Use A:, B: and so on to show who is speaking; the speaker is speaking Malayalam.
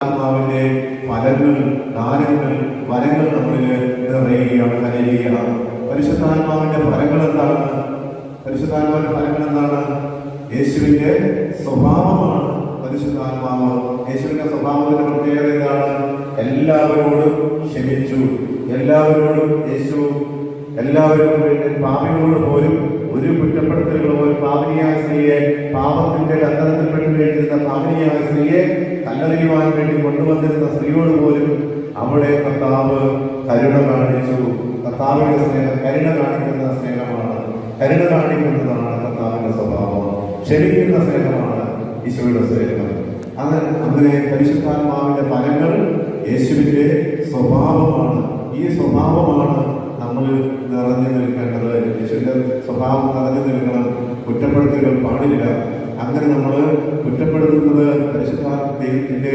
A: ആത്മാവിന്റെ ഫലങ്ങൾ, ദാനങ്ങൾ, വരങ്ങൾ നമ്മളിൽ നിറയുകയാണ്. കലരുകയാണ്. പരിശുദ്ധാത്മാവിന്റെ ഫലങ്ങൾ എന്താണ്? പരിശുദ്ധാത്മാവിന്റെ ഫലങ്ങൾ എന്താണ്? യേശുവിന്റെ സ്വഭാവമാണ് പരിശുദ്ധാത്മാവ്. യേശുവിന്റെ സ്വഭാവത്തിന്റെ പ്രത്യേകത എന്താണ്? എല്ലാവരോടും ക്ഷമിച്ചു. എല്ലാവരോടും യേശു പാപികളോട് പോലും ഒരു കുറ്റപ്പെടുത്തലുകളോ, ഒരു പാപിനിയായ സ്ത്രീയെ, പാപത്തിന്റെ ബന്ധനത്തിൽപ്പെട്ട് വേണ്ടിയിരുന്ന പാപിനിയായ സ്ത്രീയെ കല്ലെറിയുവാൻ വേണ്ടി കൊണ്ടുവന്നിരുന്ന സ്ത്രീയോട് പോലും അവിടെ കർത്താവ് കരുണ കാണിച്ചു. കർത്താവിന്റെ സ്നേഹം കരുണ കാണിക്കുന്ന സ്നേഹമാണ്. കരുണ കാണിക്കുന്നതാണ് കർത്താവിന്റെ സ്വഭാവം. ക്ഷമിക്കുന്ന സ്നേഹമാണ് ഈശോയുടെ സ്നേഹം. അങ്ങനെ പരിശുദ്ധാത്മാവിന്റെ ഫലങ്ങൾ യേശുവിന്റെ സ്വഭാവമാണ്. ഈ സ്വഭാവമാണ് നമ്മൾ നിറഞ്ഞു നിൽക്കേണ്ടത്. യേശുവിന്റെ സ്വഭാവം നിറഞ്ഞു നിൽക്കണം. കുറ്റപ്പെടുത്തലുകൾ പാടില്ല. അങ്ങനെ നമ്മൾ കുറ്റപ്പെടുത്തുന്നത് പരിശുദ്ധാത്മ ദൈവത്തിന്റെ